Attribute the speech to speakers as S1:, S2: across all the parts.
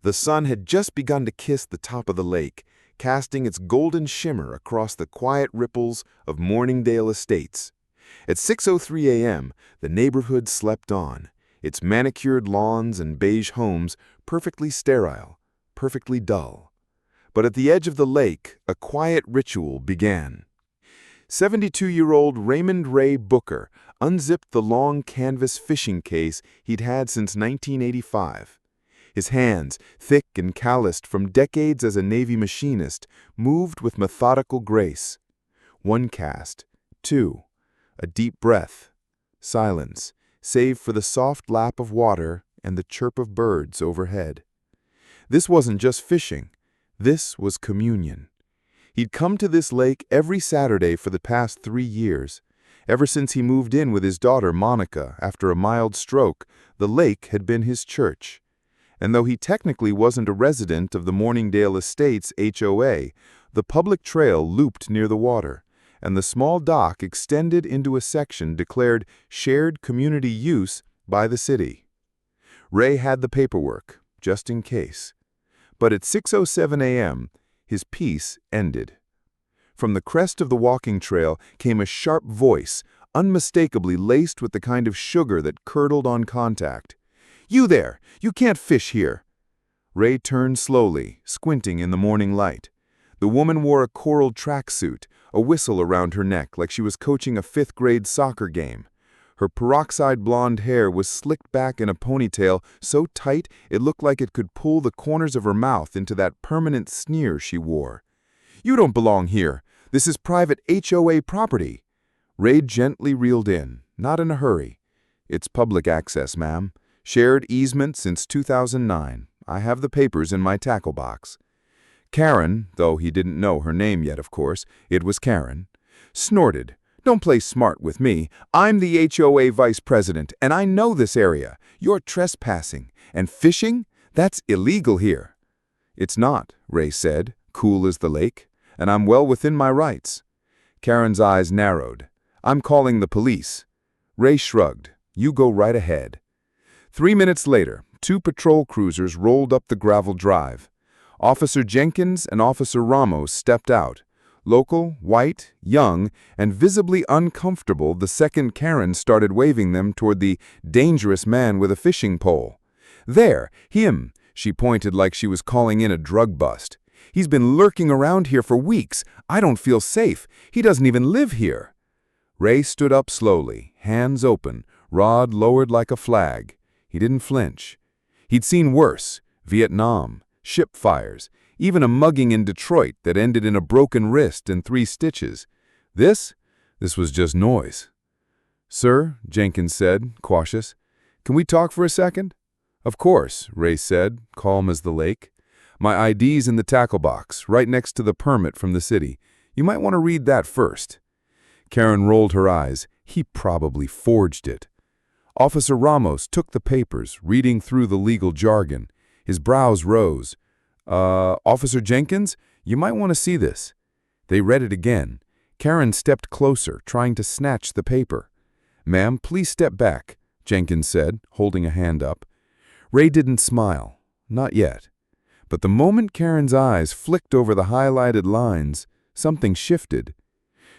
S1: The sun had just begun to kiss the top of the lake, casting its golden shimmer across the quiet ripples of Morningdale Estates. At 6:03 a.m., the neighborhood slept on, its manicured lawns and beige homes perfectly sterile, perfectly dull. But at the edge of the lake, a quiet ritual began. 72-year-old Raymond Ray Booker unzipped the long canvas fishing case he'd had since 1985. His hands, thick and calloused from decades as a Navy machinist, moved with methodical grace. One cast, two, a deep breath, silence, save for the soft lap of water and the chirp of birds overhead. This wasn't just fishing. This was communion. He'd come to this lake every Saturday for the past 3 years. Ever since he moved in with his daughter Monica after a mild stroke, the lake had been his church. And though he technically wasn't a resident of the Morningdale Estates HOA, the public trail looped near the water, and the small dock extended into a section declared shared community use by the city. Ray had the paperwork, just in case. But at 6:07 a.m., his peace ended. From the crest of the walking trail came a sharp voice, unmistakably laced with the kind of sugar that curdled on contact. "You there! You can't fish here!" Ray turned slowly, squinting in the morning light. The woman wore a coral tracksuit, a whistle around her neck like she was coaching a fifth-grade soccer game. Her peroxide blonde hair was slicked back in a ponytail so tight it looked like it could pull the corners of her mouth into that permanent sneer she wore. "You don't belong here. This is private HOA property." Ray gently reeled in, not in a hurry. "It's public access, ma'am. Shared easement since 2009. I have the papers in my tackle box." Karen, though he didn't know her name yet, of course, it was Karen, snorted. "Don't play smart with me. I'm the HOA vice president, and I know this area. You're trespassing. And fishing? That's illegal here." "It's not," Ray said, cool as the lake, "and I'm well within my rights." Karen's eyes narrowed. "I'm calling the police." Ray shrugged. "You go right ahead." 3 minutes later, 2 patrol cruisers rolled up the gravel drive. Officer Jenkins and Officer Ramos stepped out. Local, white, young, and visibly uncomfortable, the second Karen started waving them toward the dangerous man with a fishing pole. "There, him," she pointed like she was calling in a drug bust. "He's been lurking around here for weeks. I don't feel safe. He doesn't even live here." Ray stood up slowly, hands open, rod lowered like a flag. He didn't flinch. He'd seen worse: Vietnam, ship fires, even a mugging in Detroit that ended in a broken wrist and 3 stitches. This was just noise. "Sir," Jenkins said, cautious, "can we talk for a second?" "Of course," Ray said, calm as the lake. "My ID's in the tackle box, right next to the permit from the city. You might want to read that first." Karen rolled her eyes. He probably forged it. Officer Ramos took the papers, reading through the legal jargon. His brows rose. Officer Jenkins, you might want to see this." They read it again. Karen stepped closer, trying to snatch the paper. "Ma'am, please step back," Jenkins said, holding a hand up. Ray didn't smile. Not yet. But the moment Karen's eyes flicked over the highlighted lines, something shifted.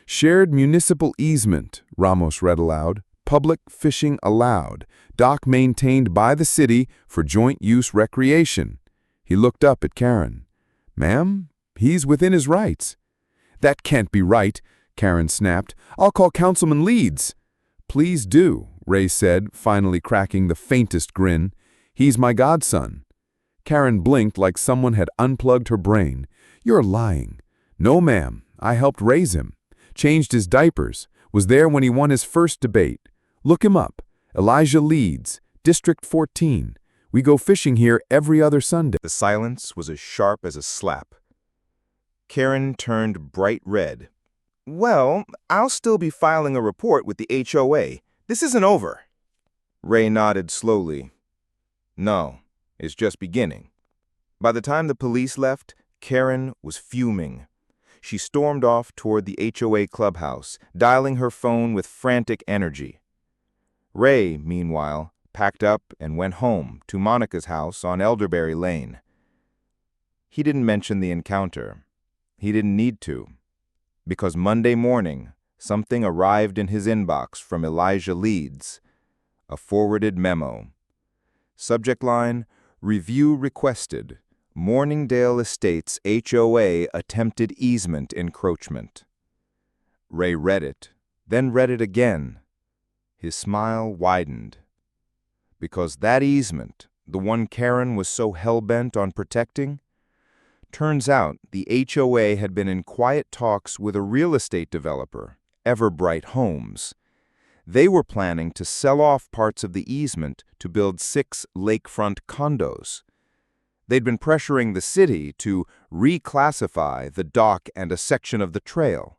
S1: "Shared municipal easement," Ramos read aloud. "Public fishing allowed. Dock maintained by the city for joint use recreation." He looked up at Karen. "Ma'am, he's within his rights." "That can't be right," Karen snapped. "I'll call Councilman Leeds." "Please do," Ray said, finally cracking the faintest grin. "He's my godson." Karen blinked like someone had unplugged her brain. "You're lying." "No, ma'am. I helped raise him. Changed his diapers. Was there when he won his first debate. Look him up. Elijah Leeds, District 14. We go fishing here every other Sunday."
S2: The silence was as sharp as a slap. Karen turned bright red. "Well, I'll still be filing a report with the HOA. This isn't over." Ray nodded slowly. "No, it's just beginning." By the time the police left, Karen was fuming. She stormed off toward the HOA clubhouse, dialing her phone with frantic energy. Ray, meanwhile, packed up and went home to Monica's house on Elderberry Lane. He didn't mention the encounter. He didn't need to, because Monday morning, something arrived in his inbox from Elijah Leeds, a forwarded memo. Subject line, Review requested. Morningdale Estates HOA attempted easement encroachment. Ray read it, then read it again. His smile widened. Because that easement, the one Karen was so hell-bent on protecting, turns out the HOA had been in quiet talks with a real estate developer, Everbright Homes. They were planning to sell off parts of the easement to build 6 lakefront condos. They'd been pressuring the city to reclassify the dock and a section of the trail.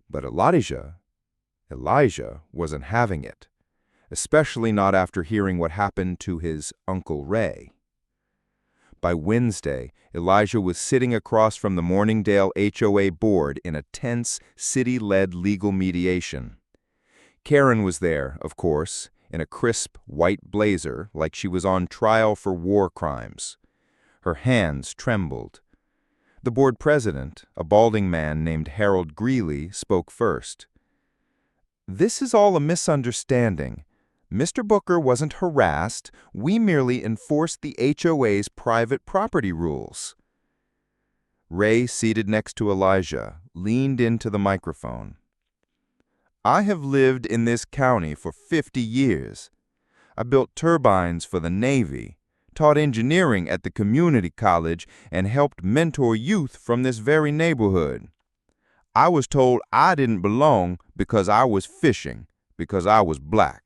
S2: But Elijah wasn't having it, especially not after hearing what happened to his Uncle Ray. By Wednesday, Elijah was sitting across from the Morningdale HOA board in a tense, city-led legal mediation. Karen was there, of course, in a crisp white blazer like she was on trial for war crimes. Her hands trembled. The board president, a balding man named Harold Greeley, spoke first. "This is all a misunderstanding. Mr. Booker wasn't harassed. We merely enforced the HOA's private property rules." Ray, seated next to Elijah, leaned into the microphone. "I have lived in this county for 50 years. I built turbines for the Navy, taught engineering at the community college, and helped mentor youth from this very neighborhood. I was told I didn't belong because I was fishing, because I was black.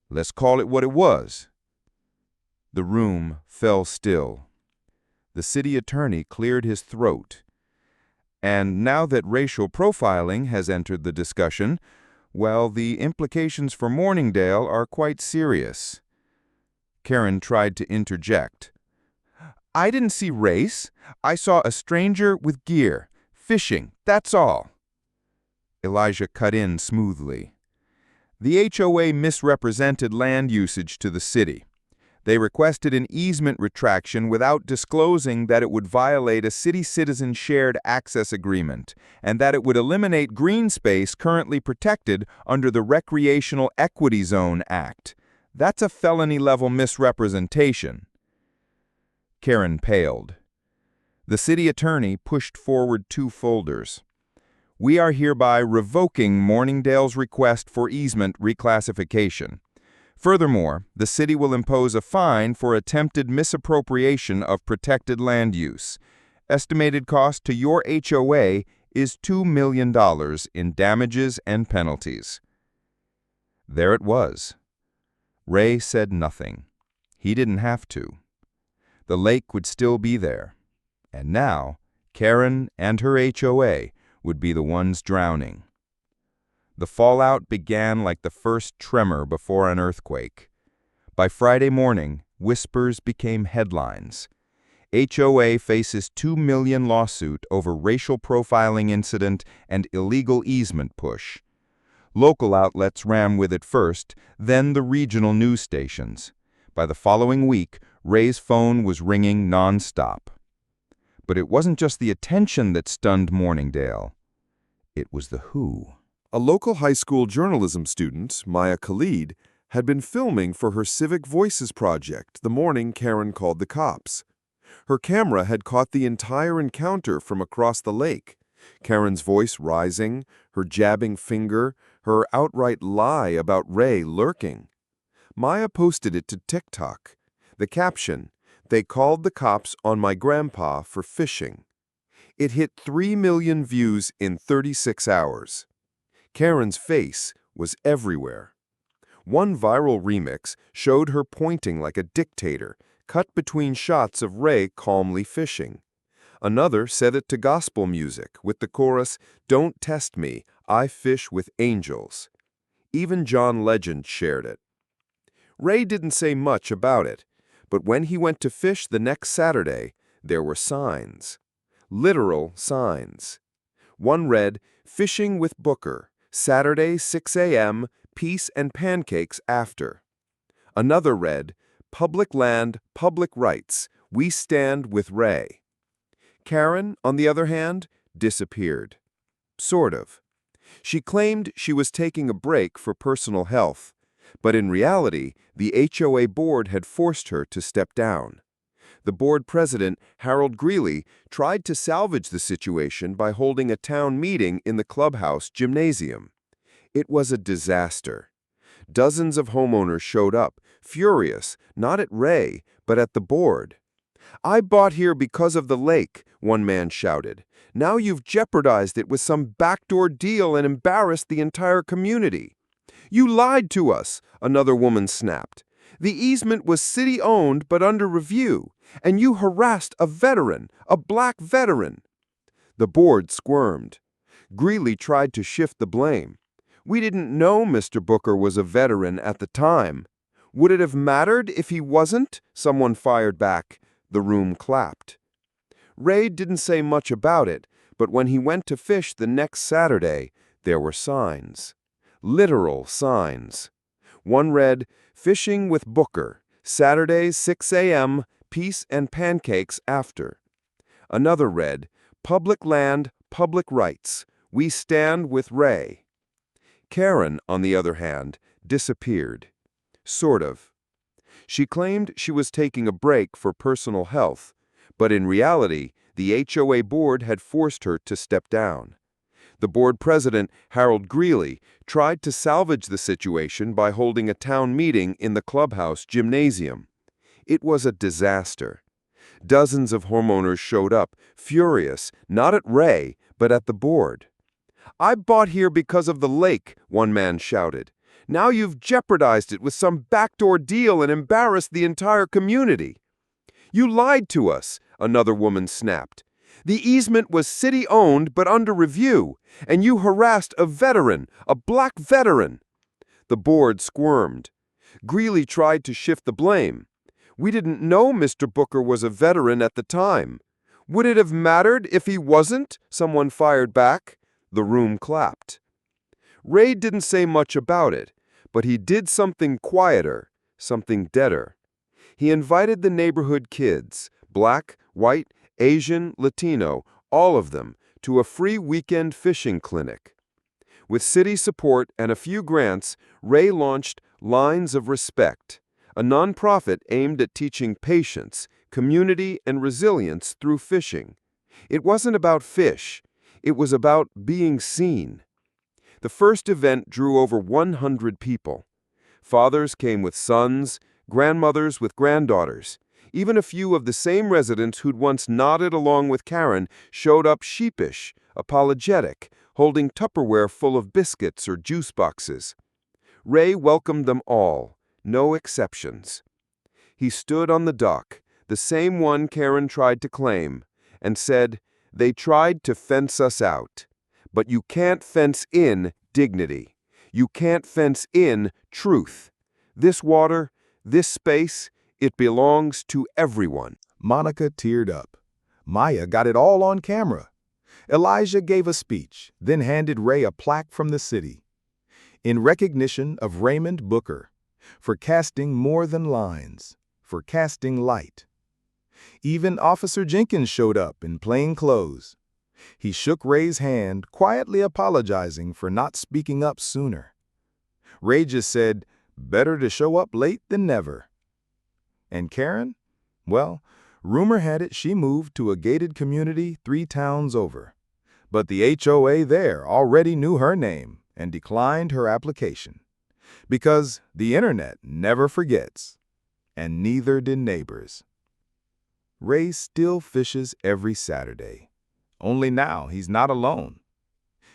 S2: Let's call it what it was." The room fell still. The city attorney cleared his throat. And now that racial profiling has entered the discussion, well, the implications for Morningdale are quite serious. Karen tried to interject. "I didn't see race. I saw a stranger with gear, fishing, that's all." Elijah cut in smoothly. "The HOA misrepresented land usage to the city. They requested an easement retraction without disclosing that it would violate a city citizen shared access agreement and that it would eliminate green space currently protected under the Recreational Equity Zone Act. That's a felony-level misrepresentation." Karen paled. The city attorney pushed forward 2 folders. "We are hereby revoking Morningdale's request for easement reclassification. Furthermore, the city will impose a fine for attempted misappropriation of protected land use. Estimated cost to your HOA is $2 million in damages and penalties." There it was. Ray said nothing. He didn't have to. The lake would still be there. And now, Karen and her HOA would be the ones drowning. The fallout began like the first tremor before an earthquake. By Friday morning, whispers became headlines. HOA faces $2 million lawsuit over racial profiling incident and illegal easement push. Local outlets ran with it first, then the regional news stations. By the following week, Ray's phone was ringing nonstop. But it wasn't just the attention that stunned Morningdale. It was the who.
S1: A local high school journalism student, Maya Khalid, had been filming for her Civic Voices project the morning Karen called the cops. Her camera had caught the entire encounter from across the lake. Karen's voice rising, her jabbing finger, her outright lie about Ray lurking. Maya posted it to TikTok. The caption, "They called the cops on my grandpa for fishing." It hit 3 million views in 36 hours. Karen's face was everywhere. One viral remix showed her pointing like a dictator, cut between shots of Ray calmly fishing. Another set it to gospel music with the chorus, "Don't test me, I fish with angels." Even John Legend shared it. Ray didn't say much about it, but when he went to fish the next Saturday, there were signs. Literal signs. One read, "Fishing with Booker, Saturday 6 a.m., peace and pancakes after." Another read, "Public land, public rights, We stand with Ray. Karen, on the other hand, disappeared. Sort of. She claimed she was taking a break for personal health, but in reality, the HOA board had forced her to step down. The board president, Harold Greeley, tried to salvage the situation by holding a town meeting in the clubhouse gymnasium. It was a disaster. Dozens of homeowners showed up, furious, not at Ray, but at the board. "I bought here because of the lake," one man shouted. "Now you've jeopardized it with some backdoor deal and embarrassed the entire community." "You lied to us," another woman snapped. "The easement was city-owned but under review, and you harassed a veteran, a black veteran." The board squirmed. Greeley tried to shift the blame. "We didn't know Mr. Booker was a veteran at the time." "Would it have mattered if he wasn't?" someone fired back. The room clapped. Ray didn't say much about it, but when he went to fish the next Saturday, there were signs. Literal signs. One read, "Fishing with Booker, Saturday 6 a.m., peace and pancakes after." Another read, "Public land, public rights. We stand with Ray." Karen, on the other hand, disappeared. Sort of. She claimed she was taking a break for personal health, but in reality, the HOA board had forced her to step down. The board president, Harold Greeley, tried to salvage the situation by holding a town meeting in the clubhouse gymnasium. It was a disaster. Dozens of homeowners showed up, furious, not at Ray, but at the board. "I bought here because of the lake," one man shouted. "Now you've jeopardized it with some backdoor deal and embarrassed the entire community." "You lied to us," another woman snapped. "The easement was city-owned but under review, and you harassed a veteran, a black veteran." The board squirmed. Greeley tried to shift the blame. "We didn't know Mr. Booker was a veteran at the time." "Would it have mattered if he wasn't?" someone fired back. The room clapped. Ray didn't say much about it, but he did something quieter, something deader. He invited the neighborhood kids, black, white, Asian, Latino, all of them, to a free weekend fishing clinic. With city support and a few grants, Ray launched Lines of Respect, a nonprofit aimed at teaching patience, community, and resilience through fishing. It wasn't about fish. It was about being seen. The first event drew over 100 people. Fathers came with sons, grandmothers with granddaughters. Even a few of the same residents who'd once nodded along with Karen showed up sheepish, apologetic, holding Tupperware full of biscuits or juice boxes. Ray welcomed them all, no exceptions. He stood on the dock, the same one Karen tried to claim, and said, "They tried to fence us out. But you can't fence in dignity. You can't fence in truth. This water, this space, it belongs to everyone."
S3: Monica teared up. Maya got it all on camera. Elijah gave a speech, then handed Ray a plaque from the city. In recognition of Raymond Booker, for casting more than lines, for casting light. Even Officer Jenkins showed up in plain clothes. He shook Ray's hand, quietly apologizing for not speaking up sooner. Ray just said, "Better to show up late than never." And Karen? Well, rumor had it she moved to a gated community 3 towns over. But the HOA there already knew her name and declined her application. Because the internet never forgets, and neither did neighbors. Ray still fishes every Saturday. Only now he's not alone.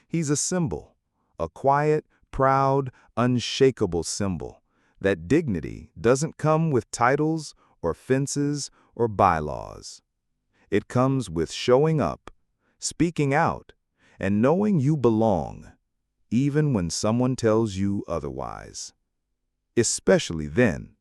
S3: He's a symbol, a quiet, proud, unshakable symbol, that dignity doesn't come with titles or fences or bylaws. It comes with showing up, speaking out, and knowing you belong, even when someone tells you otherwise. Especially then,